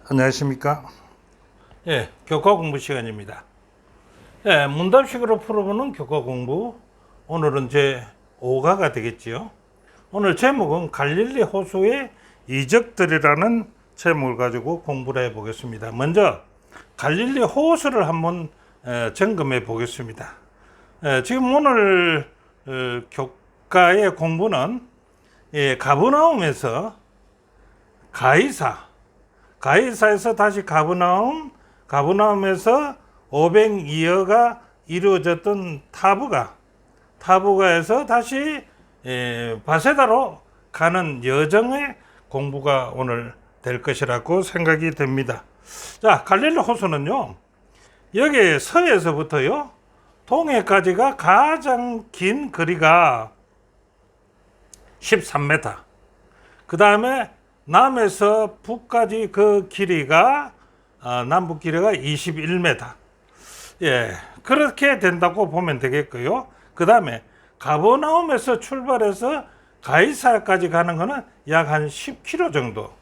안녕하십니까? 교과 공부 시간입니다. 문답식으로 풀어보는 교과 공부. 오늘은 제 5가가 되겠지요. 오늘 제목은 갈릴리 호수의 이적들이라는 제목을 가지고 공부를 해보겠습니다. 먼저 갈릴리 호수를 한번 점검해 보겠습니다. 지금 오늘 교과의 공부는 가버나움에서 가이사에서 다시 가버나움에서 502여가 이루어졌던 타부가에서 다시 바세다로 가는 여정의 공부가 오늘 될 것이라고 생각이 됩니다. 자, 갈릴리 호수는요, 여기 서에서부터요, 동해까지가 가장 긴 거리가 13m. 그 다음에 남에서 북까지 그 길이가 남북 길이가 21m. 그렇게 된다고 보면 되겠고요. 그 다음에 가버나움에서 출발해서 가이사까지 가는 거는 약 한 10km 정도.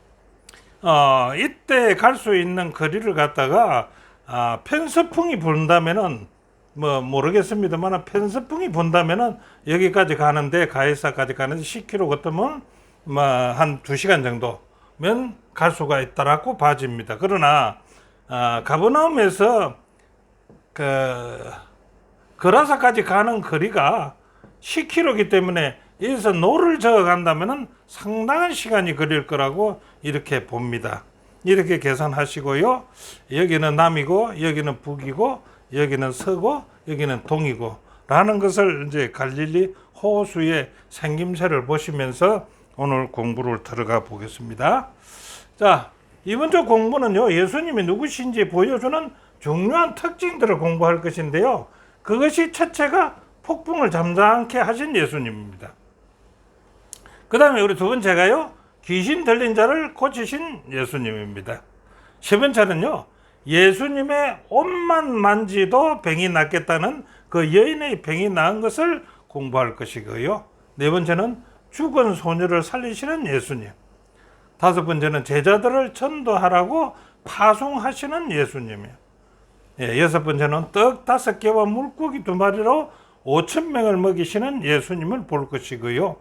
이때 갈 수 있는 거리를 갖다가 편서풍이 분다면은 모르겠습니다만 편서풍이 분다면은 여기까지 가는데 가이사까지 가는데 10km 같으면 한 2시간 정도면 갈 수가 있다라고 봐집니다. 그러나 가버나움에서 거라사까지 가는 거리가 10km이기 때문에 여기서 노를 저어 간다면은 상당한 시간이 걸릴 거라고 이렇게 봅니다. 이렇게 계산하시고요. 여기는 남이고 여기는 북이고 여기는 서고 여기는 동이고 라는 것을 이제 갈릴리 호수의 생김새를 보시면서 오늘 공부를 들어가 보겠습니다. 자, 이번 주 공부는요, 예수님이 누구신지 보여주는 중요한 특징들을 공부할 것인데요. 그것이 첫째가 폭풍을 잠잠케 하신 예수님입니다. 그 다음에 우리 두 번째가요, 귀신 들린 자를 고치신 예수님입니다. 세 번째는요, 예수님의 옷만 만지도 병이 낫겠다는 그 여인의 병이 나은 것을 공부할 것이고요. 네 번째는 죽은 소녀를 살리시는 예수님. 다섯 번째는 제자들을 전도하라고 파송하시는 예수님이에요. 여섯 번째는 떡 5개와 물고기 2마리로 5,000명을 먹이시는 예수님을 볼 것이고요.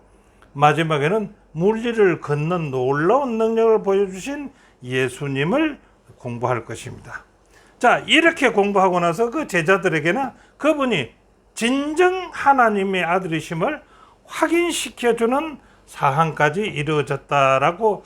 마지막에는 물리를 걷는 놀라운 능력을 보여주신 예수님을 공부할 것입니다. 자, 이렇게 공부하고 나서 그 제자들에게는 그분이 진정 하나님의 아들이심을 확인시켜주는 사항까지 이루어졌다라고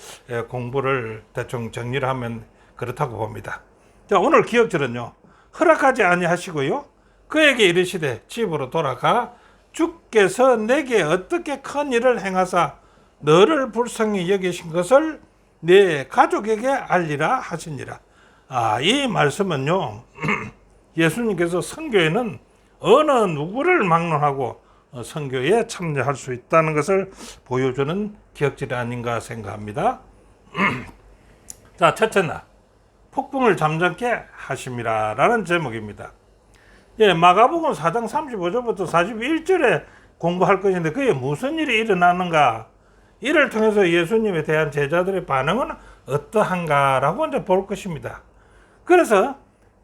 공부를 대충 정리를 하면 그렇다고 봅니다. 자, 오늘 기억절은요, 허락하지 아니하시고요, 그에게 이르시되 집으로 돌아가 주께서 내게 어떻게 큰 일을 행하사 너를 불쌍히 여기신 것을 내 가족에게 알리라 하시니라. 이 말씀은요, 예수님께서 선교에는 어느 누구를 막론하고 선교에 참여할 수 있다는 것을 보여주는 기억질이 아닌가 생각합니다. 자, 첫째 날 폭풍을 잠잠케 하심이라 라는 제목입니다. 마가복음 4장 35절부터 41절에 공부할 것인데 그게 무슨 일이 일어나는가, 이를 통해서 예수님에 대한 제자들의 반응은 어떠한가라고 이제 볼 것입니다. 그래서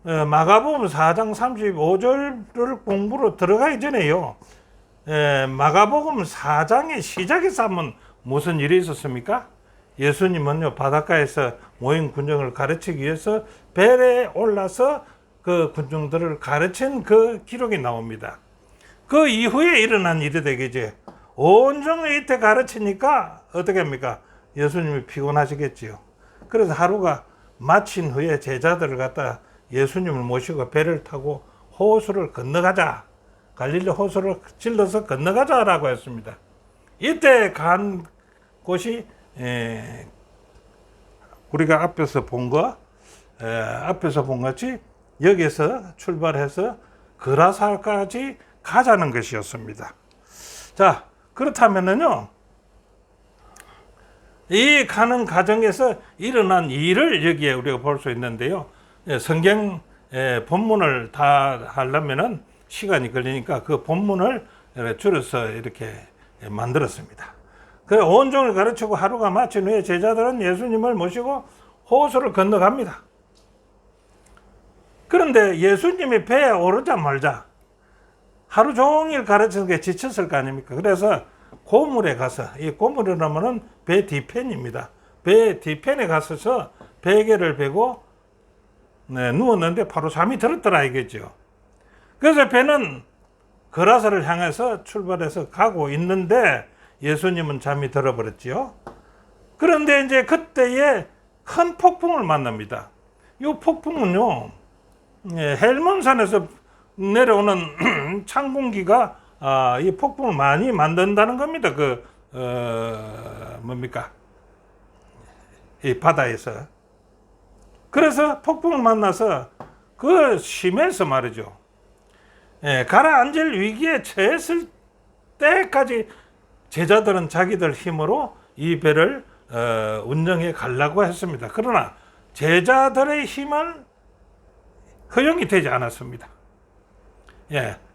마가복음 4장 35절을 공부로 들어가기 전에요, 마가복음 4장의 시작에서 한번 무슨 일이 있었습니까? 예수님은요, 바닷가에서 모인 군중을 가르치기 위해서 배에 올라서 그 군중들을 가르친 그 기록이 나옵니다. 그 이후에 일어난 일이 되겠죠. 온종일 이때 가르치니까 어떻게 합니까? 예수님이 피곤하시겠지요. 그래서 하루가 마친 후에 제자들을 갖다 예수님을 모시고 배를 타고 호수를 건너가자, 갈릴리 호수를 질러서 건너가자라고 했습니다. 이때 간 곳이 우리가 앞에서 본 것이 여기서 출발해서 그라사까지 가자는 것이었습니다. 자, 그렇다면은요, 이 가는 과정에서 일어난 일을 여기에 우리가 볼 수 있는데요. 성경 본문을 다 하려면은 시간이 걸리니까 그 본문을 줄여서 이렇게 만들었습니다. 그 온종일 가르치고 하루가 마친 후에 제자들은 예수님을 모시고 호수를 건너갑니다. 그런데 예수님이 배에 오르자마자 하루 종일 가르치는 게 지쳤을 거 아닙니까? 그래서 고물에 가서, 이 고물이라면은 배 뒤편입니다. 배 뒤편에 가서서 베개를 베고 누웠는데 바로 잠이 들었더라 이거죠. 그래서 배는 거라사를 향해서 출발해서 가고 있는데 예수님은 잠이 들어버렸지요. 그런데 이제 그때에 큰 폭풍을 만납니다. 이 폭풍은요, 헬몬산에서 내려오는 찬 공기가 이 폭풍을 많이 만든다는 겁니다. 뭡니까? 이 바다에서. 그래서 폭풍을 만나서 심해서 말이죠. 가라앉을 위기에 처했을 때까지 제자들은 자기들 힘으로 이 배를 운영해 가려고 했습니다. 그러나 제자들의 힘은 허용이 되지 않았습니다.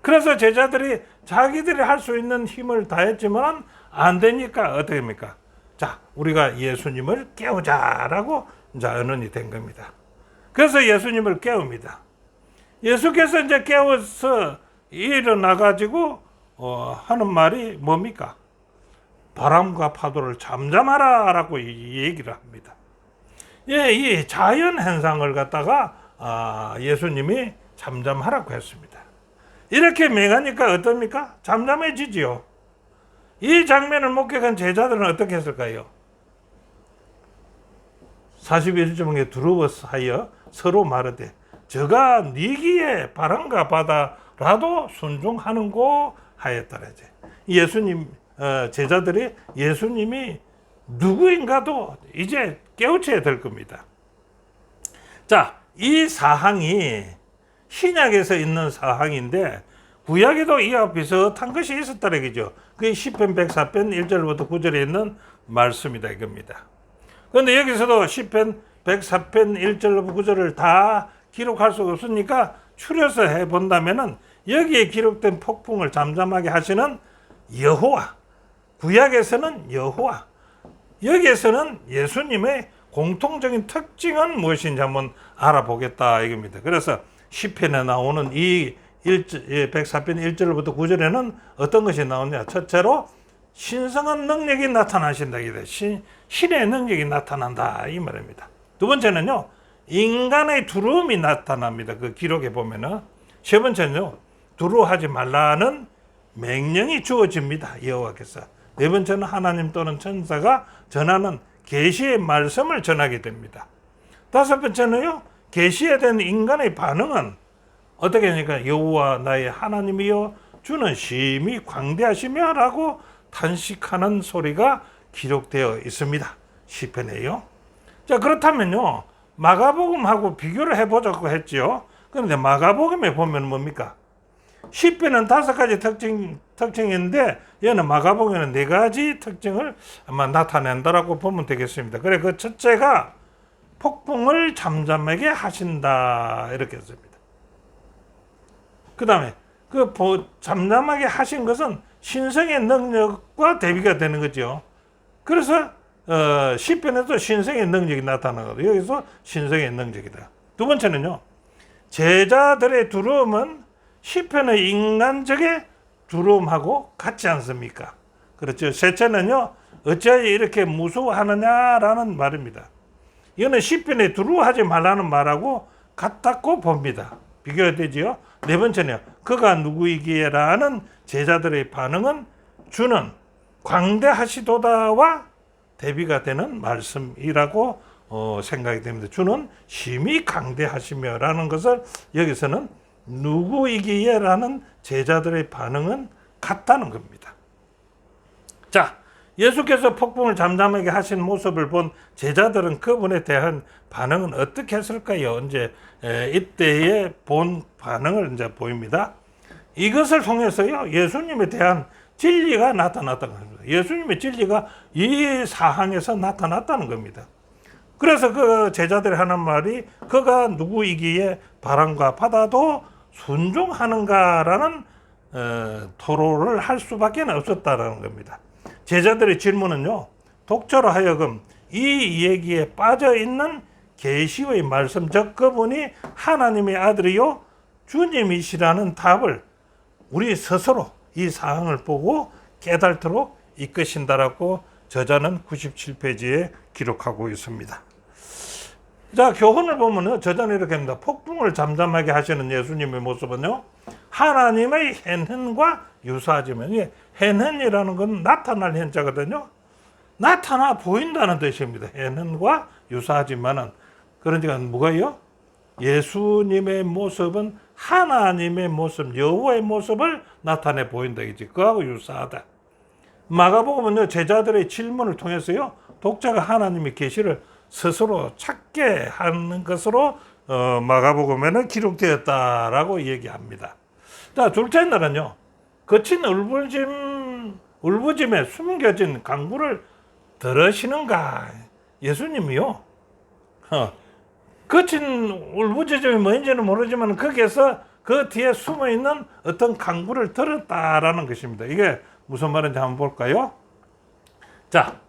그래서 제자들이 자기들이 할 수 있는 힘을 다했지만 안 되니까 어떻게 합니까? 자, 우리가 예수님을 깨우자라고 이제 언론이 된 겁니다. 그래서 예수님을 깨웁니다. 예수께서 이제 깨워서 일어나가지고 하는 말이 뭡니까? 바람과 파도를 잠잠하라 라고 얘기를 합니다. 이 자연 현상을 갖다가 예수님이 잠잠하라고 했습니다. 이렇게 명하니까 어떻습니까? 잠잠해지지요. 이 장면을 목격한 제자들은 어떻게 했을까요? 41조문에 두려워하여 서로 말하되 저가 니기에 바람과 바다라도 순종하는고 하였더라. 예수님 제자들이 예수님이 누구인가도 이제 깨우쳐야 될 겁니다. 자, 이 사항이 신약에서 있는 사항인데 구약에도 이와 비슷한 것이 있었다는 거죠. 그게 시편 104편 1절부터 9절에 있는 말씀이다 이겁니다. 그런데 여기서도 시편 104편 1절부터 9절을 다 기록할 수가 없으니까 추려서 해본다면은 여기에 기록된 폭풍을 잠잠하게 하시는 여호와, 구약에서는 여호와, 여기에서는 예수님의 공통적인 특징은 무엇인지 한번 알아보겠다 이겁니다. 그래서 시편에 나오는 이 104편 1절부터 9절에는 어떤 것이 나오냐? 첫째로 신성한 능력이 나타나신다. 신의 능력이 나타난다 이 말입니다. 두 번째는요, 인간의 두려움이 나타납니다. 그 기록에 보면은. 세 번째는요, 두려워하지 말라는 명령이 주어집니다. 여호와께서. 네 번째는 하나님 또는 천사가 전하는 계시의 말씀을 전하게 됩니다. 다섯 번째는요, 계시에 대한 인간의 반응은 어떻게 하니까 여호와 나의 하나님이여 주는 심히 광대하시며 라고 탄식하는 소리가 기록되어 있습니다. 시편에요. 자, 그렇다면요, 마가복음하고 비교를 해보자고 했죠. 그런데 마가복음에 보면 뭡니까? 시편은 5가지 특징인데 얘는 마가복음에는 4가지 특징을 아마 나타낸다라고 보면 되겠습니다. 그래, 그 첫째가 폭풍을 잠잠하게 하신다 이렇게 했습니다. 그 다음에 그 잠잠하게 하신 것은 신성의 능력과 대비가 되는 거죠. 그래서 시편에도 신성의 능력이 나타나거든요. 여기서 신성의 능력이다. 두 번째는요, 제자들의 두려움은 시편의 인간적인 두려움하고 같지 않습니까? 그렇죠. 셋째는요, 어찌하여 이렇게 무서워하느냐라는 말입니다. 이거는 시편에 두려워하지 말라는 말하고 같다고 봅니다. 비교가 되지요. 네 번째는 그가 누구이기에라는 제자들의 반응은 주는 광대하시도다와 대비가 되는 말씀이라고 생각이 됩니다. 주는 심히 강대하시며라는 것을 여기서는 누구이기에라는 제자들의 반응은 같다는 겁니다. 자, 예수께서 폭풍을 잠잠하게 하신 모습을 본 제자들은 그분에 대한 반응은 어떻게 했을까요? 이제 이때의 본 반응을 이제 보입니다. 이것을 통해서요, 예수님에 대한 진리가 나타났다는 겁니다. 예수님의 진리가 이 사항에서 나타났다는 겁니다. 그래서 그 제자들이 하는 말이 그가 누구이기에 바람과 바다도 순종하는가라는 토로를 할 수밖에 없었다는 겁니다. 제자들의 질문은요, 독자로 하여금 이 얘기에 빠져 있는 계시의 말씀, 즉 그분이 하나님의 아들이요 주님이시라는 답을 우리 스스로 이 사항을 보고 깨달도록 이끄신다라고 저자는 97페이지에 기록하고 있습니다. 자, 교훈을 보면은 저자는 이렇게 합니다. 폭풍을 잠잠하게 하시는 예수님의 모습은요, 하나님의 henhen과 유사하지만, henhen이라는 건 나타날 현자거든요. 나타나 보인다는 뜻입니다. henhen과 유사하지만은, 그러니까 뭐가요? 예수님의 모습은 하나님의 모습, 여호와의 모습을 나타내 보인다 이지. 그하고 유사하다. 마가복음은요, 제자들의 질문을 통해서요, 독자가 하나님의 계시를 스스로 찾게 하는 것으로 마가복음에는 기록되었다라고 얘기합니다. 자, 둘째 날은요, 거친 울부짐에 숨겨진 강구를 들으시는가? 예수님이요, 거친 울부짖음이 뭔지는 모르지만 거기에서 그 뒤에 숨어있는 어떤 강구를 들었다라는 것입니다. 이게 무슨 말인지 한번 볼까요? 자,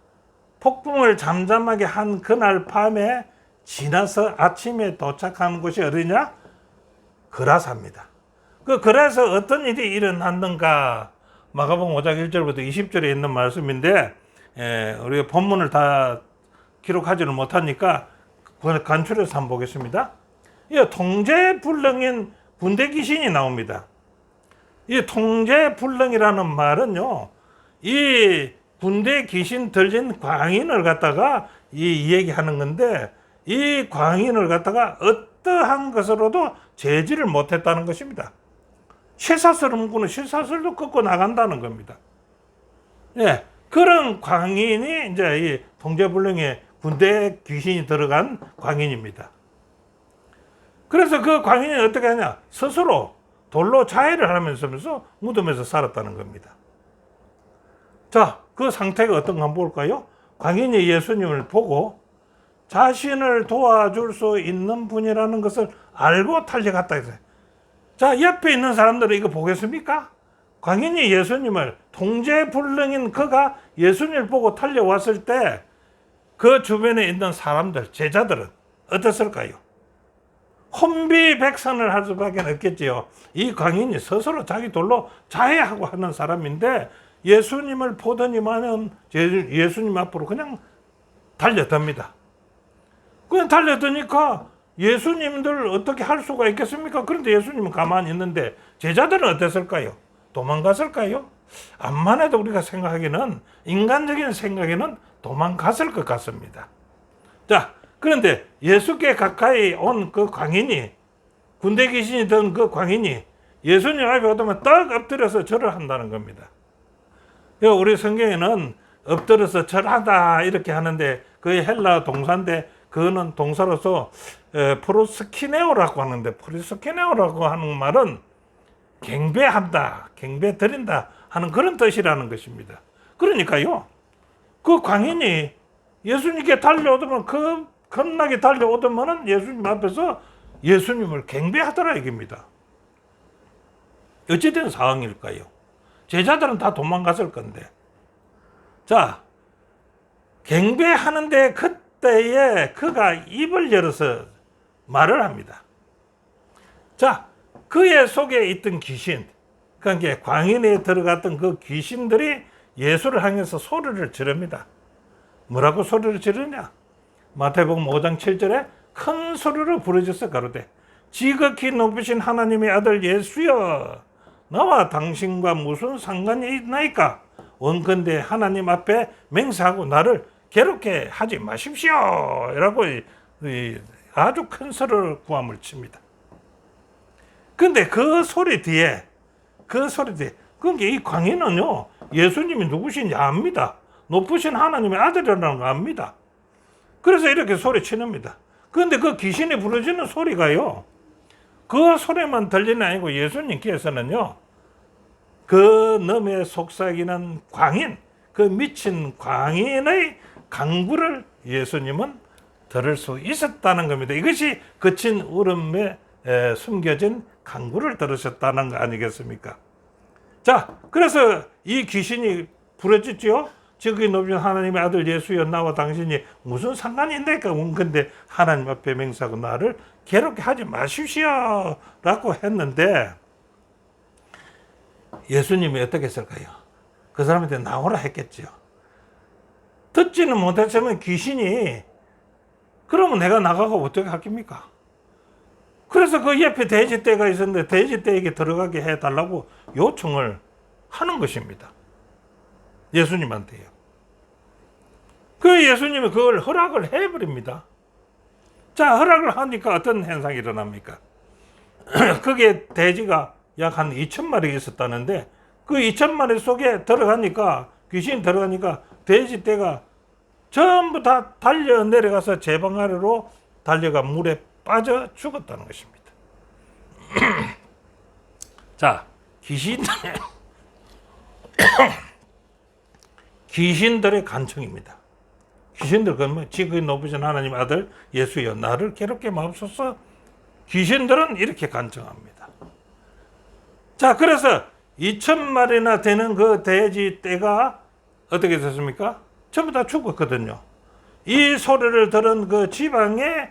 폭풍을 잠잠하게 한 그날 밤에 지나서 아침에 도착한 곳이 어디냐? 그라사입니다. 그 그라서 어떤 일이 일어났는가? 마가복음 5장 1절부터 20절에 있는 말씀인데, 우리가 본문을 다 기록하지는 못하니까 간추려서 한번 보겠습니다. 이 통제불능인 군대 귀신이 나옵니다. 이 통제불능이라는 말은요, 이 군대 귀신 들린 광인을 갖다가 이 얘기하는 건데, 이 광인을 갖다가 어떠한 것으로도 제지를 못했다는 것입니다. 쇠사슬은 구는 쇠사슬도 꺾고 나간다는 겁니다. 예, 그런 광인이 이제 이 통제불능의 군대 귀신이 들어간 광인입니다. 그래서 그 광인이 어떻게 하냐? 스스로 돌로 자해를 하면서 무덤에서 살았다는 겁니다. 자, 그 상태가 어떤가 한번 볼까요? 광인이 예수님을 보고 자신을 도와줄 수 있는 분이라는 것을 알고 달려갔다 했어요. 자, 옆에 있는 사람들은 이거 보겠습니까? 광인이 예수님을, 통제불능인 그가 예수님을 보고 달려왔을 때 그 주변에 있는 사람들, 제자들은 어땠을까요? 혼비백산을 할 수밖에 없겠지요. 이 광인이 스스로 자기 돌로 자해하고 하는 사람인데 예수님을 보더니만은 예수님 앞으로 그냥 달려듭니다. 그냥 달려드니까 예수님들 어떻게 할 수가 있겠습니까? 그런데 예수님은 가만히 있는데 제자들은 어땠을까요? 도망갔을까요? 암만 해도 우리가 생각하기는, 인간적인 생각에는 도망갔을 것 같습니다. 자, 그런데 예수께 가까이 온 그 광인이, 군대 귀신이 든 그 광인이 예수님 앞에 오면 떡 엎드려서 절을 한다는 겁니다. 우리 성경에는 엎드려서 절하다 이렇게 하는데, 그게 헬라 동사인데 그거는 동사로서 프로스키네오라고 하는데, 프로스키네오라고 하는 말은 경배한다, 경배 드린다 하는 그런 뜻이라는 것입니다. 그러니까요, 그 광인이 예수님께 달려오더면, 그 겁나게 달려오더면은 예수님 앞에서 예수님을 경배하더라 이겁니다. 어찌된 상황일까요? 제자들은 다 도망갔을 건데. 자, 경배하는데 그때에 그가 입을 열어서 말을 합니다. 자, 그의 속에 있던 귀신, 그러니까 광인에 들어갔던 그 귀신들이 예수를 향해서 소리를 지릅니다. 뭐라고 소리를 지르냐? 마태복음 5장 7절에 큰 소리로 부르짖어 가로되 지극히 높으신 하나님의 아들 예수여, 나와 당신과 무슨 상관이 있나이까? 원컨대 하나님 앞에 맹세하고 나를 괴롭게 하지 마십시오 라고 아주 큰 소리로 구함을 칩니다. 근데 그 소리 뒤에 그러니까 이 광인은요, 예수님이 누구신지 압니다. 높으신 하나님의 아들이라는 거 압니다. 그래서 이렇게 소리치는니다. 그런데 그 귀신이 부르짖는 소리가요, 그 소리만 들리는 아니고 예수님께서는요, 그 넘에 속삭이는 광인, 그 미친 광인의 강구를 예수님은 들을 수 있었다는 겁니다. 이것이 거친 울음에 숨겨진 강구를 들으셨다는 거 아니겠습니까? 자, 그래서 이 귀신이 부르짖죠. 지극히 높으신 하나님의 아들 예수여 나와 당신이 무슨 상관이 있나이까? 근데 하나님 앞에 맹세하고 나를 괴롭게 하지 마십시오 라고 했는데 예수님이 어떻게 했을까요? 그 사람한테 나오라 했겠죠. 듣지는 못했으면 귀신이 그러면 내가 나가고 어떻게 하겠습니까? 그래서 그 옆에 돼지떼가 있었는데 돼지떼에게 들어가게 해달라고 요청을 하는 것입니다. 예수님한테요. 그 예수님이 그걸 허락을 해버립니다. 자, 허락을 하니까 어떤 현상이 일어납니까? 그게 돼지가 약 한 2,000마리 있었다는데 그 2,000마리 속에 들어가니까 귀신이 들어가니까 돼지떼가 전부 다 달려 내려가서 제방 아래로 달려가 물에 빠져 죽었다는 것입니다. 자, 귀신들의 간청입니다. 귀신들 그러면 지극히 높으신 하나님 아들 예수여 나를 괴롭게 마옵소서. 귀신들은 이렇게 간청합니다. 자, 그래서 2,000마리나 되는 그 돼지 떼가 어떻게 됐습니까? 전부 다 죽었거든요. 이 소리를 들은 그 지방의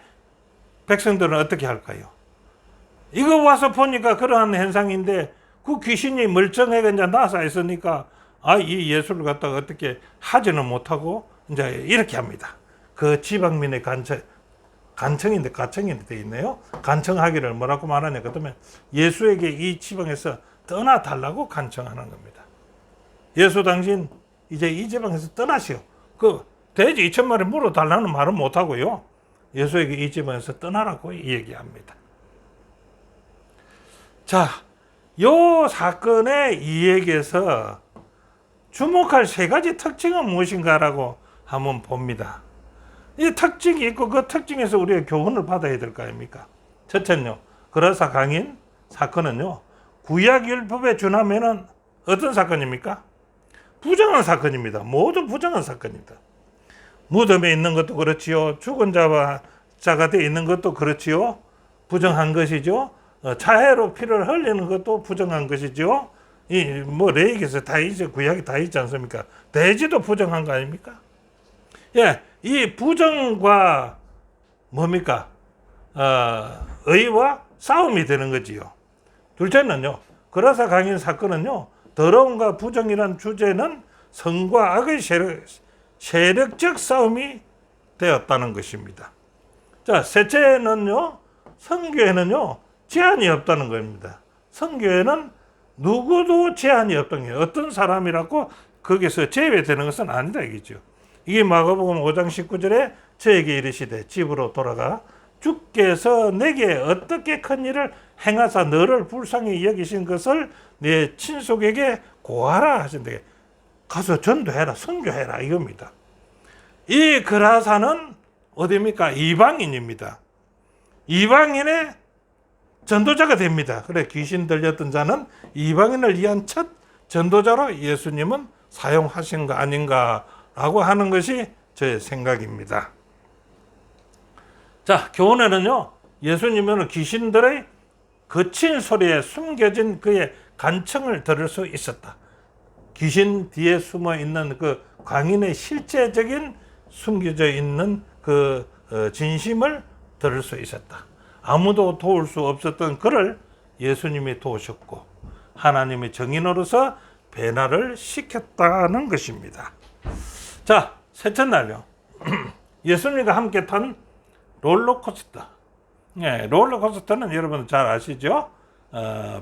백성들은 어떻게 할까요? 이거 와서 보니까 그러한 현상인데 그 귀신이 멀쩡하게 이제 나서 있으니까 이 예수를 갖다가 어떻게 하지는 못하고 이제 이렇게 합니다. 그 지방민의 간청인데 가청인데 돼 있네요. 간청하기를 뭐라고 말하냐 그러면 예수에게 이 지방에서 떠나달라고 간청하는 겁니다. 예수 당신 이제 이 지방에서 떠나시오. 그 돼지 2,000마리 물어달라는 말은 못하고요. 예수에게 이 지방에서 떠나라고 얘기합니다. 자, 요 사건의 이야기에서 주목할 세 가지 특징은 무엇인가라고 한번 봅니다. 이 특징이 있고 그 특징에서 우리가 교훈을 받아야 될 거 아닙니까? 첫째는요, 그라사 강인 사건은요, 구약율법에 준하면은 어떤 사건입니까? 부정한 사건입니다. 모두 부정한 사건입니다. 무덤에 있는 것도 그렇지요. 죽은 자가 되어 있는 것도 그렇지요. 부정한 것이죠. 자해로 피를 흘리는 것도 부정한 것이죠. 레위기에서 다 있죠. 구약이 다 있지 않습니까? 돼지도 부정한 거 아닙니까? 예, 이 부정과 뭡니까? 의와 싸움이 되는 거지요. 둘째는요, 그라사 강인 사건은요, 더러움과 부정이란 주제는 성과 악의 세력적 싸움이 되었다는 것입니다. 자, 셋째는요, 성교에는요, 제한이 없다는 겁니다. 성교에는 누구도 제한이 없다는 거예요. 어떤 사람이라고 거기서 제외되는 것은 아니다 이거죠. 이게 마가복음 5장 19절에 저에게 이르시되 집으로 돌아가 주께서 내게 어떻게 큰 일을 행하사 너를 불쌍히 여기신 것을 내 친속에게 고하라 하신대. 가서 전도해라, 선교해라 이겁니다. 이 그라사는 어디입니까? 이방인입니다. 이방인의 전도자가 됩니다. 그래, 귀신 들렸던 자는 이방인을 위한 첫 전도자로 예수님은 사용하신 거 아닌가라고 하는 것이 제 생각입니다. 자, 교훈에는요, 예수님은 귀신들의 거친 소리에 숨겨진 그의 간청을 들을 수 있었다. 귀신 뒤에 숨어 있는 그 광인의 실제적인 숨겨져 있는 그 진심을 들을 수 있었다. 아무도 도울 수 없었던 그를 예수님이 도우셨고 하나님의 정인으로서 변화를 시켰다는 것입니다. 자, 셋째 날요. 예수님과 함께 탄 롤러코스터. 네, 롤러코스터는 여러분 잘 아시죠?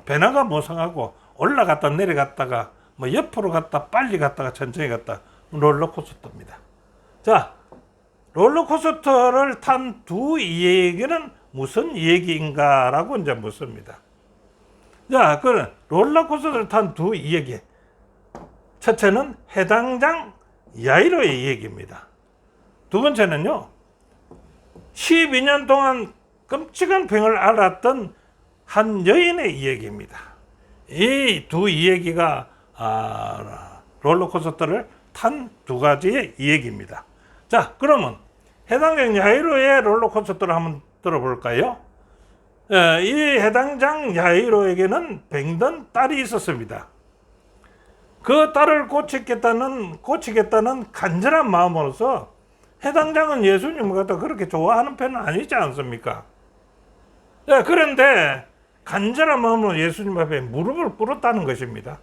변화가 모성하고 올라갔다 내려갔다가 뭐 옆으로 갔다 빨리 갔다가 천천히 갔다 롤러코스터입니다. 자, 롤러코스터를 탄 두 이야기는 무슨 얘기인가라고 이제 묻습니다. 자, 그 롤러코스터를 탄 두 이야기. 첫째는 해당장 야이로의 얘기입니다. 두 번째는요, 12년 동안 끔찍한 병을 앓았던 한 여인의 이야기입니다. 이 두 이야기가 롤러코스터를 탄 두 가지의 이야기입니다. 자, 그러면 해당장 야이로의 롤러코스터를 한번 들어볼까요? 이 해당장 야이로에게는 병든 딸이 있었습니다. 그 딸을 고치겠다는 간절한 마음으로서 해당장은 예수님을 갖다 그렇게 좋아하는 편은 아니지 않습니까? 네, 그런데 간절한 마음으로 예수님 앞에 무릎을 꿇었다는 것입니다.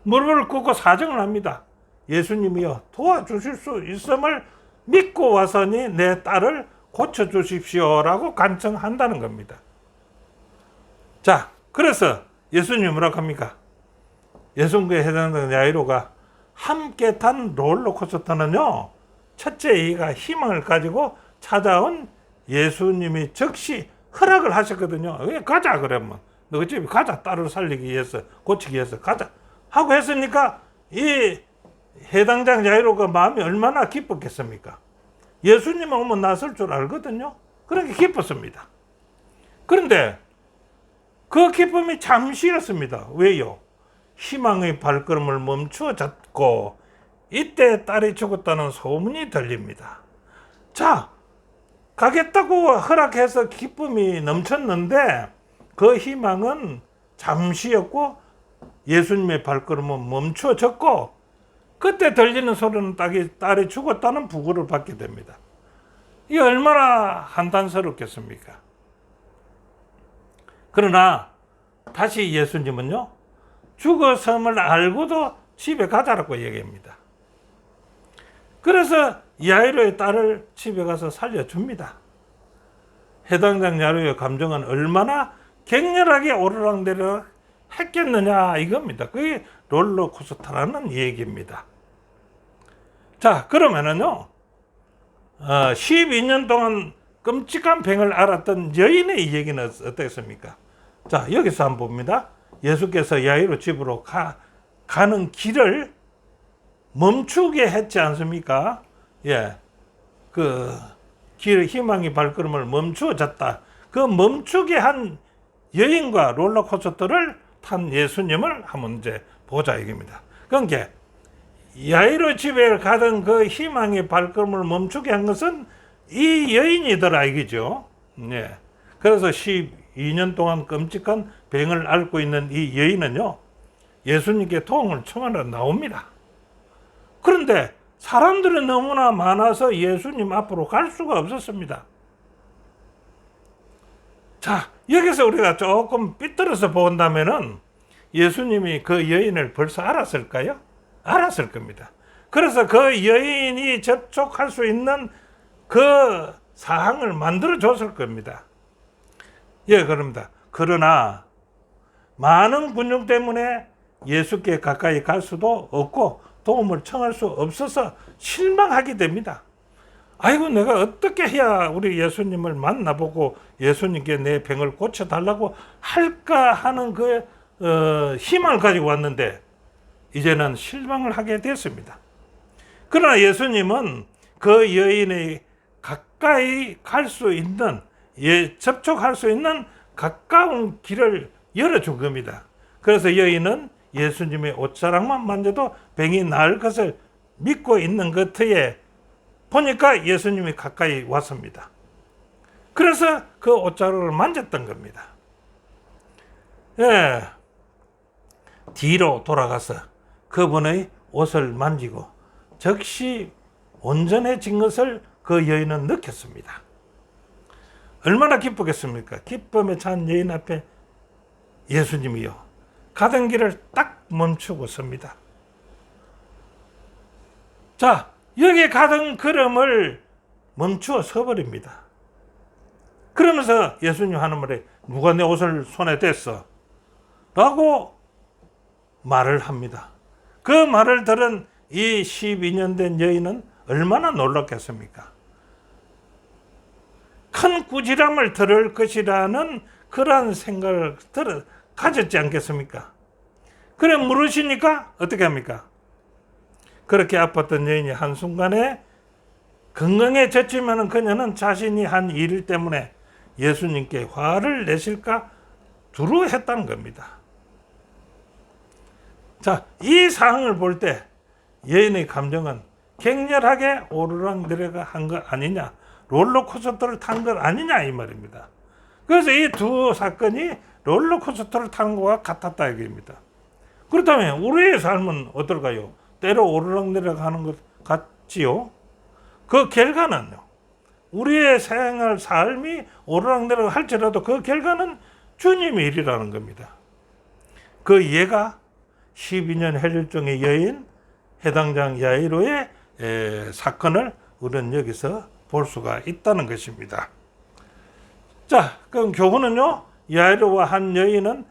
무릎을 꿇고 사정을 합니다. 예수님이여 도와주실 수 있음을 믿고 와서니 내 딸을 고쳐주십시오라고 간청한다는 겁니다. 자, 그래서 예수님이 뭐라고 합니까? 예수님께 해당되는 야이로가 함께 탄 롤러코스터는요, 첫째 이가 희망을 가지고 찾아온 예수님이 즉시 허락을 하셨거든요. 가자 그러면 너 집에 가자, 딸을 살리기 위해서, 고치기 위해서 가자 하고 했으니까 이 해당장 야이로가 마음이 얼마나 기뻤겠습니까? 예수님 오면 나설 줄 알거든요. 그렇게 기뻤습니다. 그런데 그 기쁨이 잠시였습니다. 왜요? 희망의 발걸음을 멈추어 졌고 이때 딸이 죽었다는 소문이 들립니다. 자, 가겠다고 허락해서 기쁨이 넘쳤는데 그 희망은 잠시였고 예수님의 발걸음은 멈추어졌고 그때 들리는 소리는 딸이 죽었다는 부고를 받게 됩니다. 이게 얼마나 한탄스럽겠습니까? 그러나 다시 예수님은요, 죽었음을 알고도 집에 가자라고 얘기합니다. 그래서 야이로의 딸을 집에 가서 살려줍니다. 해당장 야이로의 감정은 얼마나 격렬하게 오르락내리락 했겠느냐 이겁니다. 그게 롤러코스터라는 얘기입니다. 자, 그러면은요, 12년 동안 끔찍한 병을 앓았던 여인의 얘기는 어떻습니까? 자, 여기서 한번 봅니다. 예수께서 야이로 집으로 가는 길을 멈추게 했지 않습니까? 예. 그 길, 희망의 발걸음을 멈추어졌다. 그 멈추게 한 여인과 롤러코스터를 탄 예수님을 한번 이제 보자 이겁니다. 그러니까 야이로 집에 가던 그 희망의 발걸음을 멈추게 한 것은 이 여인이더라 이거죠. 예. 그래서 12년 동안 끔찍한 병을 앓고 있는 이 여인은요, 예수님께 도움을 청하러 나옵니다. 그런데 사람들이 너무나 많아서 예수님 앞으로 갈 수가 없었습니다. 자, 여기서 우리가 조금 삐뚤어서 본다면은 예수님이 그 여인을 벌써 알았을까요? 알았을 겁니다. 그래서 그 여인이 접촉할 수 있는 그 사항을 만들어 줬을 겁니다. 예, 그럽니다. 그러나 많은 군중 때문에 예수께 가까이 갈 수도 없고 도움을 청할 수 없어서 실망하게 됩니다. 아이고, 내가 어떻게 해야 우리 예수님을 만나보고 예수님께 내 병을 고쳐달라고 할까 하는 그 희망을 가지고 왔는데 이제는 실망을 하게 됐습니다. 그러나 예수님은 그 여인이 가까이 갈 수 있는, 접촉할 수 있는 가까운 길을 열어준 겁니다. 그래서 여인은 예수님의 옷자락만 만져도 병이 나을 것을 믿고 있는 것 터에 보니까 예수님이 가까이 왔습니다. 그래서 그 옷자락을 만졌던 겁니다. 예. 뒤로 돌아가서 그분의 옷을 만지고 즉시 온전해진 것을 그 여인은 느꼈습니다. 얼마나 기쁘겠습니까? 기쁨에 찬 여인 앞에 예수님이요, 가던 길을 딱 멈추고 섭니다. 자, 여기 가던 걸음을 멈추어 서버립니다. 그러면서 예수님 하는 말에 누가 내 옷을 손에 댔어? 라고 말을 합니다. 그 말을 들은 이 12년 된 여인은 얼마나 놀랐겠습니까? 큰 꾸지람을 들을 것이라는 그러한 생각을 가졌지 않겠습니까? 그래 물으시니까 어떻게 합니까? 그렇게 아팠던 여인이 한순간에 건강해졌지만 그녀는 자신이 한 일 때문에 예수님께 화를 내실까 두려워했다는 겁니다. 자, 이 상황을 볼 때 여인의 감정은 격렬하게 오르락내리락 한 것 아니냐, 롤러코스터를 탄 것 아니냐 이 말입니다. 그래서 이 두 사건이 롤러코스터를 타는 것과 같았다 이겁니다. 그렇다면 우리의 삶은 어떨까요? 때로 오르락내리락 하는 것 같지요? 그 결과는요, 우리의 생활, 삶이 오르락내리락 할지라도 그 결과는 주님의 일이라는 겁니다. 그 예가 12년 헬일종의 여인 해당장 야이로의 사건을 우리는 여기서 볼 수가 있다는 것입니다. 자, 그럼 교훈은요, 야이로와 한 여인은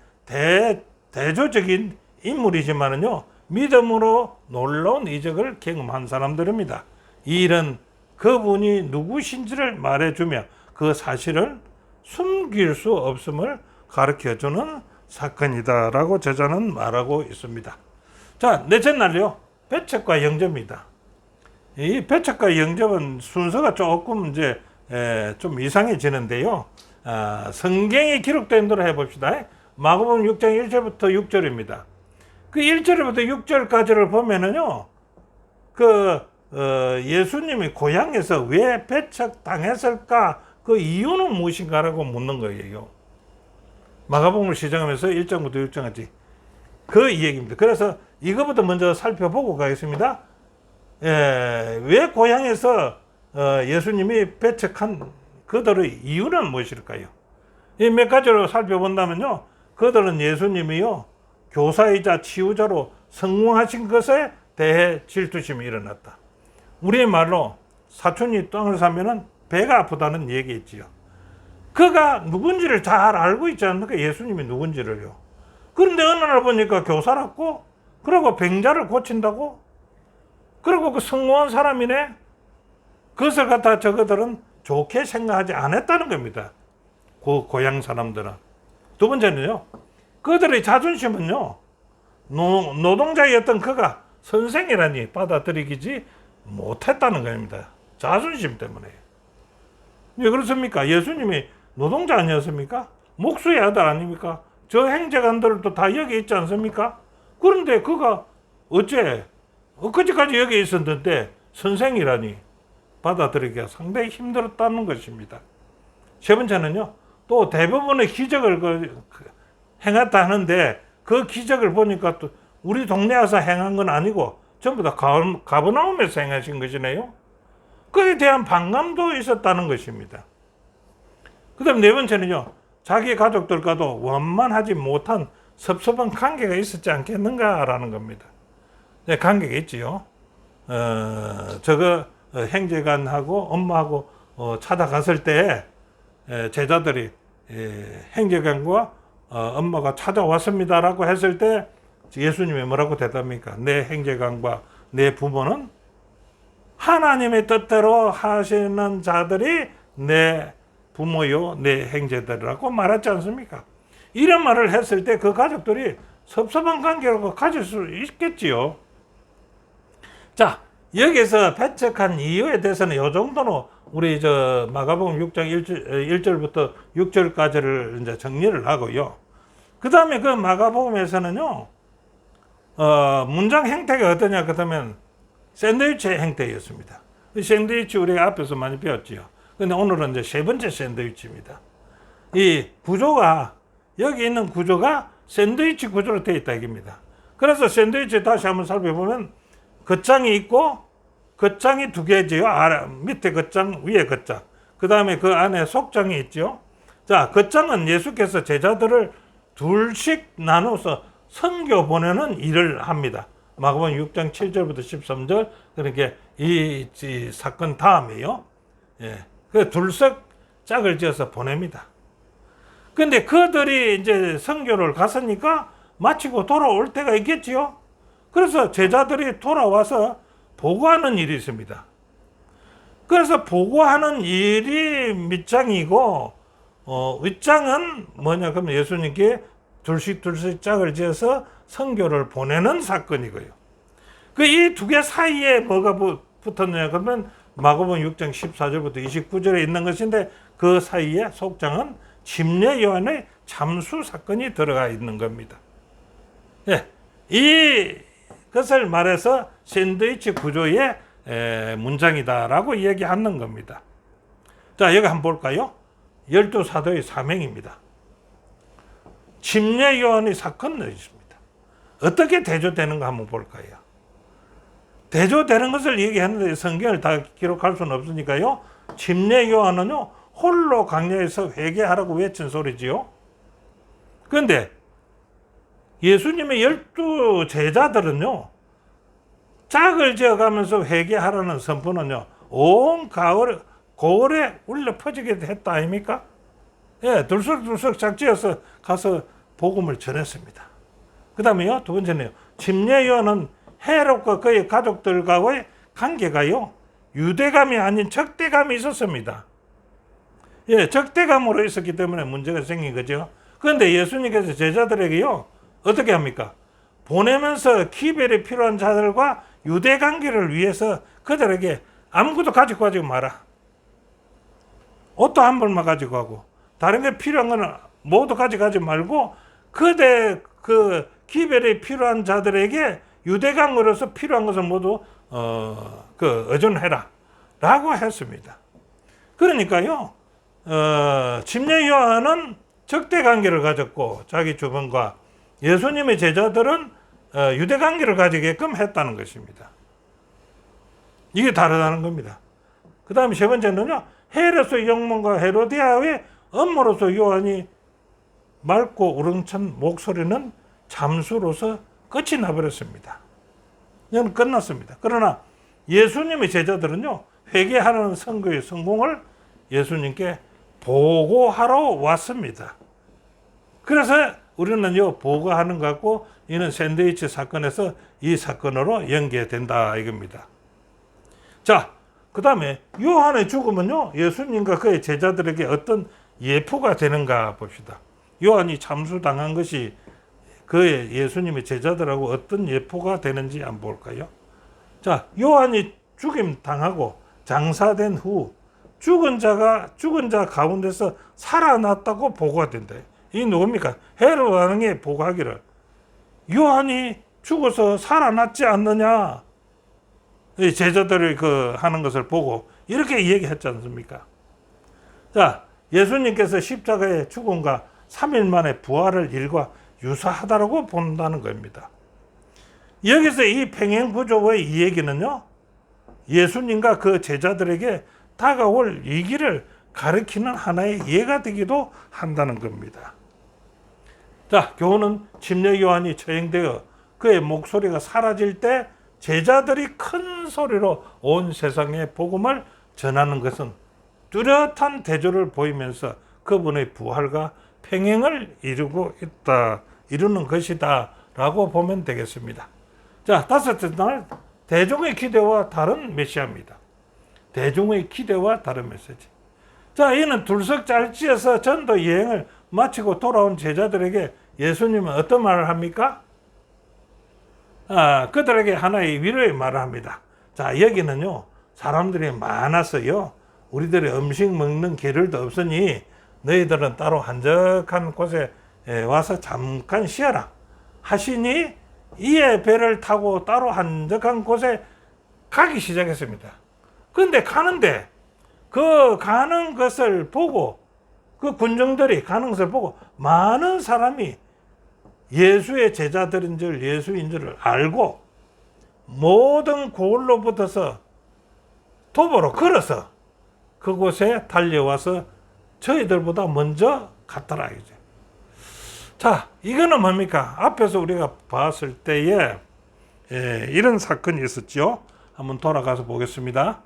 대조적인 인물이지만은요, 믿음으로 놀라운 이적을 경험한 사람들입니다. 이 일은 그분이 누구신지를 말해주며 그 사실을 숨길 수 없음을 가르쳐주는 사건이다라고 저자는 말하고 있습니다. 자, 넷째 날요, 배척과 영접입니다. 이 배척과 영접은 순서가 조금 이제 좀 이상해지는데요. 성경에 기록된 대로 해봅시다. 마가복음 6장 1절부터 6절입니다. 그 1절부터 6절까지를 보면은요, 예수님이 고향에서 왜 배척당했을까? 그 이유는 무엇인가라고 묻는 거예요. 마가복음을 시작하면서 1장부터 6장까지 그 이야기입니다. 그래서 이거부터 먼저 살펴보고 가겠습니다. 왜 고향에서 예수님이 배척한 그들의 이유는 무엇일까요? 이 몇 가지로 살펴본다면요, 그들은 예수님이요, 교사이자 치유자로 성공하신 것에 대해 질투심이 일어났다. 우리의 말로 사촌이 땅을 사면은 배가 아프다는 얘기했지요. 그가 누군지를 잘 알고 있지 않습니까? 예수님이 누군지를요. 그런데 어느 날 보니까 교사랍고, 그리고 병자를 고친다고, 그리고 그 성공한 사람이네. 그것을 갖다 저그들은 좋게 생각하지 않았다는 겁니다. 그 고향 사람들은. 두 번째는요, 그들의 자존심은요, 노동자였던 그가 선생이라니 받아들이지 못했다는 겁니다. 자존심 때문에. 왜 그렇습니까? 예수님이 노동자 아니었습니까? 목수의 아들 아닙니까? 저 행제관들도 다 여기 있지 않습니까? 그런데 그가 엊그제까지 여기 있었는데 선생이라니 받아들이기가 상당히 힘들었다는 것입니다. 세 번째는요, 또 대부분의 기적을 행했다 하는데 그 기적을 보니까 또 우리 동네 와서 행한 건 아니고 전부 다 가버나움에서 행하신 것이네요. 그에 대한 반감도 있었다는 것입니다. 그 다음 네 번째는요, 자기 가족들과도 원만하지 못한 섭섭한 관계가 있었지 않겠는가라는 겁니다. 네, 관계가 있지요. 행제관하고 엄마하고 찾아갔을 때 제자들이 행제관과 엄마가 찾아왔습니다라고 했을 때 예수님이 뭐라고 대답합니까? 내 행제관과 내 부모는 하나님의 뜻대로 하시는 자들이 내 부모요, 내 행제들이라고 말했지 않습니까? 이런 말을 했을 때 그 가족들이 섭섭한 관계를 가질 수 있겠지요. 자, 여기서 배척한 이유에 대해서는 이 정도는 우리 마가복음 6장 1절부터 6절까지를 이제 정리를 하고요. 그 다음에 그 마가복음에서는요, 문장 형태가 어떠냐, 그러면 샌드위치 형태였습니다. 샌드위치 우리가 앞에서 많이 배웠지요. 근데 오늘은 이제 세 번째 샌드위치입니다. 이 구조가, 여기 있는 구조가 샌드위치 구조로 되어 있다 이겁니다. 그래서 샌드위치 다시 한번 살펴보면 겉장이 있고, 겉장이 두 개지요. 밑에 겉장, 위에 겉장. 그 다음에 그 안에 속장이 있죠. 자, 겉장은 예수께서 제자들을 둘씩 나눠서 선교 보내는 일을 합니다. 마가복음 6장 7절부터 13절, 그러니까 이 사건 다음에요. 예. 그 둘씩 짝을 지어서 보냅니다. 근데 그들이 이제 선교를 갔으니까 마치고 돌아올 때가 있겠지요. 그래서 제자들이 돌아와서 보고하는 일이 있습니다. 그래서 보고하는 일이 밑장이고, 윗장은 뭐냐, 그러면 예수님께 둘씩 짝을 지어서 선교를 보내는 사건이고요. 그 이 두 개 사이에 뭐가 붙었느냐, 그러면 마가복음 6장 14절부터 29절에 있는 것인데 그 사이에 속장은 침례 요한의 잠수 사건이 들어가 있는 겁니다. 예, 이것을 말해서 샌드위치 구조의 문장이다라고 얘기하는 겁니다. 자, 여기 한번 볼까요? 12사도의 사명입니다. 침례 요한의 사건도 있습니다. 어떻게 대조되는가 한번 볼까요? 대조되는 것을 얘기하는데 성경을 다 기록할 수는 없으니까요. 침례 요한은요, 홀로 광야에서 회개하라고 외친 소리지요. 그런데 예수님의 12 제자들은요, 짝을 지어가면서 회개하라는 선포는요, 온 고을에 울려 퍼지게 했다 아닙니까? 예, 들썩들썩 짝지어서 가서 복음을 전했습니다. 그 다음에요, 두 번째는요, 침례 요한은 헤롯과 그의 가족들과의 관계가요, 유대감이 아닌 적대감이 있었습니다. 예, 적대감으로 있었기 때문에 문제가 생긴 거죠. 그런데 예수님께서 제자들에게요, 어떻게 합니까? 보내면서 기별이 필요한 자들과 유대 관계를 위해서 그들에게 아무것도 가지고 가지 마라. 옷도 한 벌만 가지고 가고, 다른 게 필요한 거는 모두 가져가지 말고, 그 기별이 필요한 자들에게 유대 관계로서 필요한 것을 모두 의존해라. 라고 했습니다. 그러니까요, 침례 요한은 적대 관계를 가졌고, 자기 주변과 예수님의 제자들은 유대 관계를 가지게끔 했다는 것입니다. 이게 다르다는 겁니다. 그 다음에 세 번째는요, 헤롯의 영문과 헤로디아의 엄마로서 요한이 맑고 우렁찬 목소리는 잠수로서 끝이 나버렸습니다. 이건 끝났습니다. 그러나 예수님의 제자들은요, 회개하는 선교의 성공을 예수님께 보고하러 왔습니다. 그래서 우리는요, 보고하는 것 같고, 이는 샌드위치 사건에서 이 사건으로 연계된다 이겁니다. 자, 그 다음에 요한의 죽음은요, 예수님과 그의 제자들에게 어떤 예표가 되는가 봅시다. 요한이 참수당한 것이 그의 예수님의 제자들하고 어떤 예표가 되는지 한번 볼까요? 자, 요한이 죽임 당하고 장사된 후 죽은 자 가운데서 살아났다고 보고가 된다. 이 누굽니까? 헤롯 왕이 보고하기를 요한이 죽어서 살아났지 않느냐, 제자들이 하는 것을 보고 이렇게 얘기했지 않습니까? 자, 예수님께서 십자가의 죽음과 3일 만에 부활을 일과 유사하다고 본다는 겁니다. 여기서 이 평행구조의 이 얘기는요, 예수님과 그 제자들에게 다가올 위기를 가리키는 하나의 예가 되기도 한다는 겁니다. 자, 교훈은 침례 요한이 처형되어 그의 목소리가 사라질 때 제자들이 큰 소리로 온 세상에 복음을 전하는 것은 뚜렷한 대조를 보이면서 그분의 부활과 평행을 이루는 것이다 라고 보면 되겠습니다. 자, 다섯째 날, 대중의 기대와 다른 메시아입니다. 대중의 기대와 다른 메시지. 자, 이는 둘석 짤지에서 전도 여행을 마치고 돌아온 제자들에게 예수님은 어떤 말을 합니까? 그들에게 하나의 위로의 말을 합니다. 자, 여기는요, 사람들이 많아서요, 우리들이 음식 먹는 계를도 없으니 너희들은 따로 한적한 곳에 와서 잠깐 쉬어라 하시니, 이에 배를 타고 따로 한적한 곳에 가기 시작했습니다. 그런데 가는데 그 가는 것을 보고, 그 군중들이 가는 것을 보고 많은 사람이 예수의 제자들인 줄, 예수인 줄을 알고 모든 고을로 붙어서 도보로 걸어서 그곳에 달려와서 저희들보다 먼저 갔더라 이제. 자, 이거는 뭡니까? 앞에서 우리가 봤을 때에 이런 사건이 있었죠. 한번 돌아가서 보겠습니다.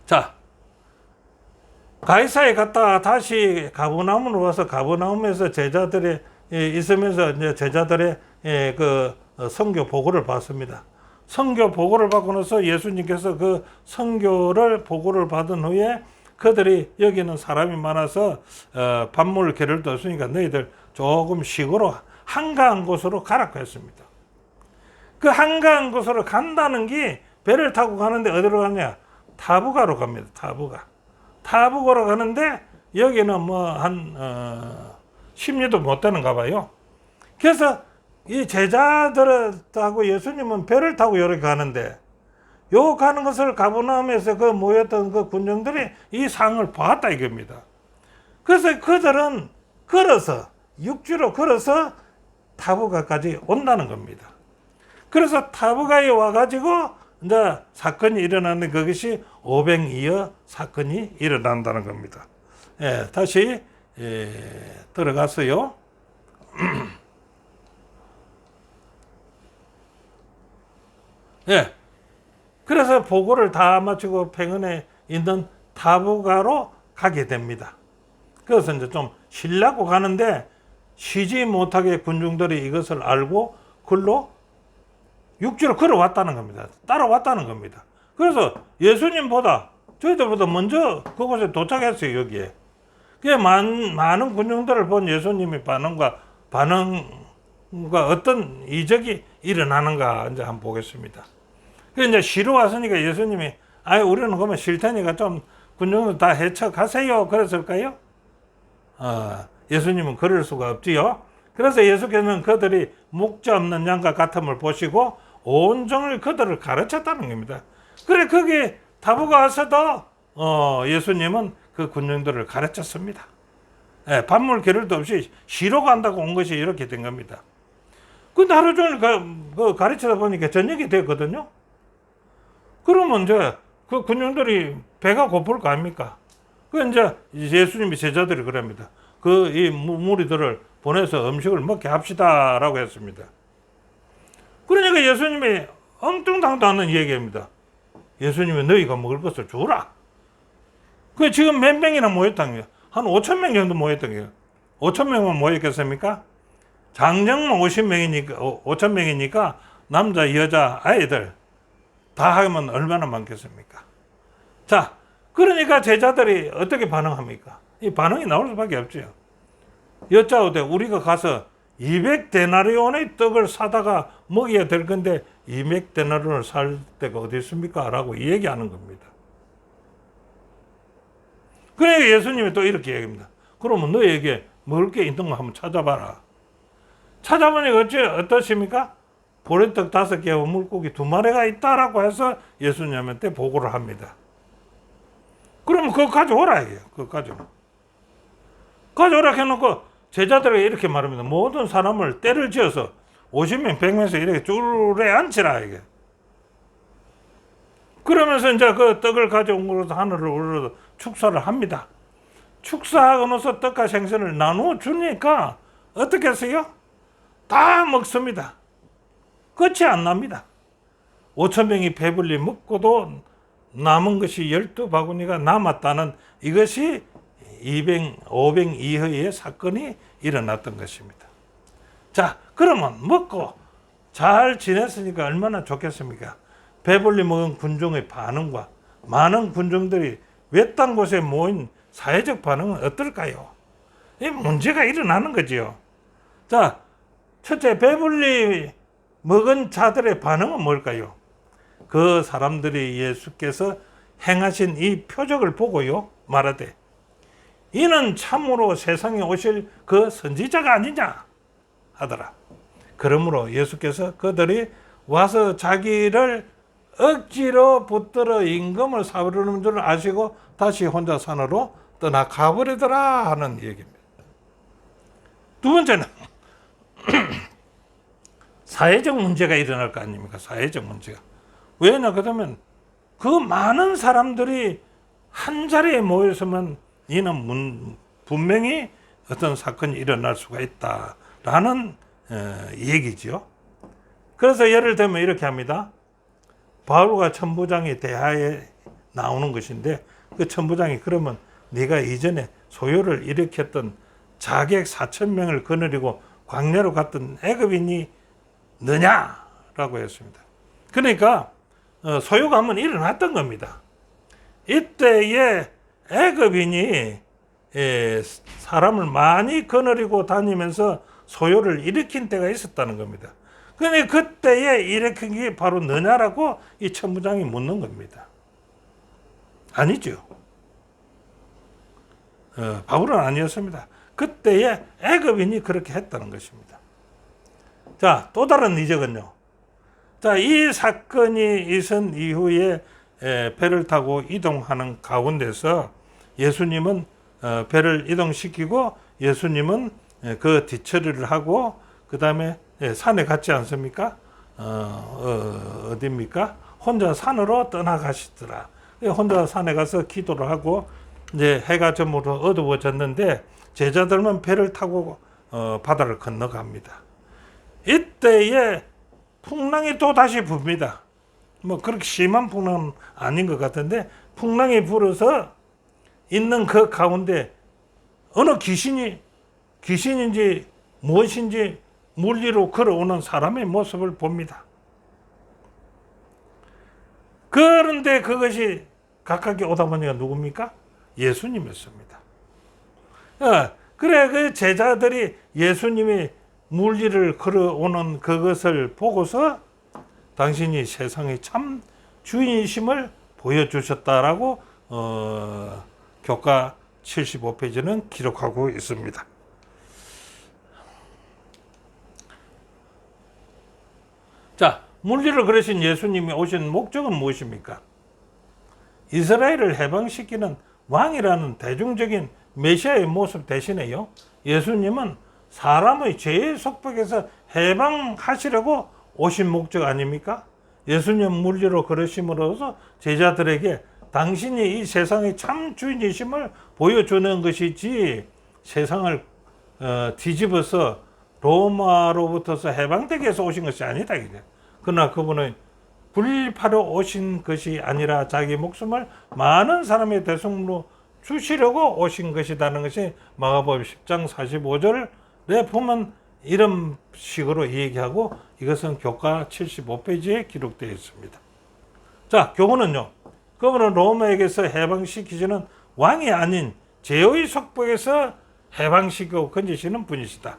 자, 가이사에 갔다가 다시 가버나움으로 와서 가버나움에서 제자들이 있으면서 이제 제자들의 그 선교 보고를 받습니다. 선교 보고를 받고 나서 예수님께서 그 선교를 보고를 받은 후에 그들이 여기는 사람이 많아서 밥물 계를도 없으니까 너희들 조금 시골로 한가한 곳으로 가라고 했습니다. 그 한가한 곳으로 간다는 게 배를 타고 가는데 어디로 가냐? 타부가로 갑니다. 타부가로 가는데 여기는 뭐 한 10리도 못 되는가 봐요. 그래서 이 제자들하고 예수님은 배를 타고 이렇게 가는데, 요 가는 것을 가버나움에서 그 모였던 그 군중들이 이 상을 보았다 이겁니다. 그래서 그들은 걸어서 육지로 걸어서 타부가까지 온다는 겁니다. 그래서 타부가에 와가지고 이제 사건이 일어나는 그것이 오병이어 사건이 일어난다는 겁니다. 예, 다시 들어가서요. 예, 그래서 보고를 다 마치고 평원에 있는 타부가로 가게 됩니다. 그래서 이제 좀 쉬려고 가는데 쉬지 못하게 군중들이 이것을 알고 글로 육지로 걸어왔다는 겁니다. 따라왔다는 겁니다. 그래서 예수님보다 저희들보다 먼저 그곳에 도착했어요. 여기에. 그게 많은 군중들을 본 예수님의 반응과 어떤 이적이 일어나는가 이제 한번 보겠습니다. 그 이제 쉬러 왔으니까 예수님이 우리는 그러면 쉴 테니까 좀 군중들 다 헤쳐 가세요. 그랬을까요? 예수님은 그럴 수가 없지요. 그래서 예수께서는 그들이 목자 없는 양과 같음을 보시고 온종일 그들을 가르쳤다는 겁니다. 그래 거기 타부가 와서도 예수님은 그 군중들을 가르쳤습니다. 예, 밥물 겨를도 없이 쉬러 간다고 온 것이 이렇게 된 겁니다. 근데 하루 종일 가르치다 보니까 저녁이 됐거든요. 그러면 이제 그 군중들이 배가 고플 거 아닙니까? 그 이제 예수님이 제자들이 그럽니다. 이 무리들을 보내서 음식을 먹게 합시다라고 했습니다. 그러니까 예수님이 엉뚱당도 얘기합니다. 예수님이 너희가 먹을 것을 주라. 그 지금 몇 명이나 모였다는 거예요? 한 5천 명 정도 모였던 거예요. 5천 명만 모였겠습니까? 장정만 5천 명이니까 남자, 여자, 아이들 다 하면 얼마나 많겠습니까? 자, 그러니까 제자들이 어떻게 반응합니까? 이 반응이 나올 수밖에 없죠. 여짜오되 우리가 가서 200데나리온의 떡을 사다가 먹여야 될 건데 200데나리온을 살 데가 어디 있습니까? 라고 얘기하는 겁니다. 그러니까 예수님이 또 이렇게 얘기합니다. 그러면 너에게 먹을 게 있는 거 한번 찾아봐라. 찾아보니까 어떠십니까? 보리떡 5개와 물고기 2마리가 있다라고 해서 예수님한테 보고를 합니다. 그러면 그거 가져오라 이게요. 그거 가져오라 해놓고 제자들에게 이렇게 말합니다. 모든 사람을 때를 지어서 50명, 100명에서 이렇게 줄에 앉히라 이게. 그러면서 이제 그 떡을 가져온 것으로 하늘을 우러러 축사를 합니다. 축사하고 나서 떡과 생선을 나누어 주니까 어떻게 했어요? 다 먹습니다. 끝이 안 납니다. 5천 명이 배불리 먹고도 남은 것이 12바구니가 남았다는 이것이 500이후의 사건이 일어났던 것입니다. 자, 그러면 먹고 잘 지냈으니까 얼마나 좋겠습니까? 배불리 먹은 군중의 반응과 많은 군중들이 외딴 곳에 모인 사회적 반응은 어떨까요? 이 문제가 일어나는 거지요. 자, 첫째, 배불리 먹은 자들의 반응은 뭘까요? 그 사람들이 예수께서 행하신 이 표적을 보고요, 말하되 이는 참으로 세상에 오실 그 선지자가 아니냐 하더라. 그러므로 예수께서 그들이 와서 자기를 억지로 붙들어 임금을 사부르는 줄 아시고 다시 혼자 산으로 떠나 가버리더라 하는 얘기입니다. 두 번째는 사회적 문제가 일어날 거 아닙니까? 사회적 문제가. 왜냐 그러면 그 많은 사람들이 한 자리에 모였으면 이는 분명히 어떤 사건이 일어날 수가 있다라는 얘기죠. 그래서 예를 들면 이렇게 합니다. 바울과 천부장이 대화에 나오는 것인데 그 천부장이 그러면 네가 이전에 소요를 일으켰던 자객 4,000명을 거느리고 광야로 갔던 애굽인이 너냐라고 했습니다. 그러니까 소요가 한번 일어났던 겁니다. 이때에 애굽인이 사람을 많이 거느리고 다니면서 소요를 일으킨 때가 있었다는 겁니다. 그런데 그때에 일으킨 게 바로 너냐라고 이 천부장이 묻는 겁니다. 아니죠. 바울은 아니었습니다. 그때에 애굽인이 그렇게 했다는 것입니다. 자, 또 다른 이적은요. 자, 이 사건이 있은 이후에 배를 타고 이동하는 가운데서 예수님은 배를 이동시키고 예수님은 그 뒤처리를 하고 그 다음에 산에 갔지 않습니까? 어디입니까? 혼자 산으로 떠나가시더라. 혼자 산에 가서 기도를 하고 이제 해가 저물어 어두워졌는데 제자들만 배를 타고 바다를 건너갑니다. 이때에 풍랑이 또 다시 붑니다. 뭐 그렇게 심한 풍랑은 아닌 것 같은데 풍랑이 불어서 있는 그 가운데 어느 귀신인지 무엇인지 물 위로 걸어오는 사람의 모습을 봅니다. 그런데 그것이 가깝게 오다 보니까 누굽니까? 예수님이었습니다. 그래 그 제자들이 예수님이 물 위를 걸어오는 그것을 보고서 당신이 세상의 참 주인이심을 보여주셨다라고 교과 75페이지는 기록하고 있습니다. 자, 물리를 걸으신 예수님이 오신 목적은 무엇입니까? 이스라엘을 해방시키는 왕이라는 대중적인 메시아의 모습 대신에요, 예수님은 사람의 죄의 속박에서 해방하시려고 오신 목적 아닙니까? 예수님 물리로 걸으심으로써 제자들에게 당신이 이 세상의 참 주인이심을 보여주는 것이지 세상을 뒤집어서 로마로부터서 해방되게 해서 오신 것이 아니다. 그러나 그분은 불파로 오신 것이 아니라 자기 목숨을 많은 사람의 대성으로 주시려고 오신 것이라는 것이 마가복음 10장 45절에 보면 이런 식으로 얘기하고 이것은 교과 75페이지에 기록되어 있습니다. 자, 교훈은요. 그분은 로마에게서 해방시키시는 왕이 아닌 죄의 속박에서 해방시키고 건지시는 분이시다.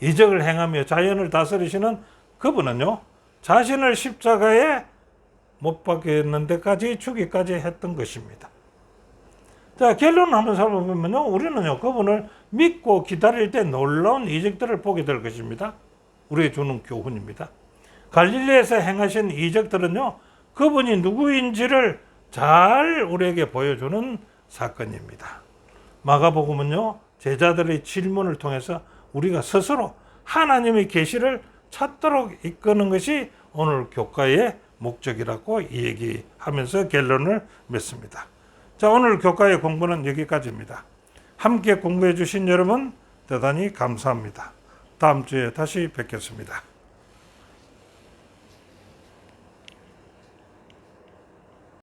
이적을 행하며 자연을 다스리시는 그분은요, 자신을 십자가에 못 박는 데까지 죽기까지 했던 것입니다. 자, 결론을 한번 살펴보면요, 우리는요, 그분을 믿고 기다릴 때 놀라운 이적들을 보게 될 것입니다. 우리에게 주는 교훈입니다. 갈릴리에서 행하신 이적들은요, 그분이 누구인지를 잘 우리에게 보여주는 사건입니다. 마가복음은요, 제자들의 질문을 통해서 우리가 스스로 하나님의 계시를 찾도록 이끄는 것이 오늘 교과의 목적이라고 얘기하면서 결론을 맺습니다. 자, 오늘 교과의 공부는 여기까지입니다. 함께 공부해 주신 여러분 대단히 감사합니다. 다음 주에 다시 뵙겠습니다.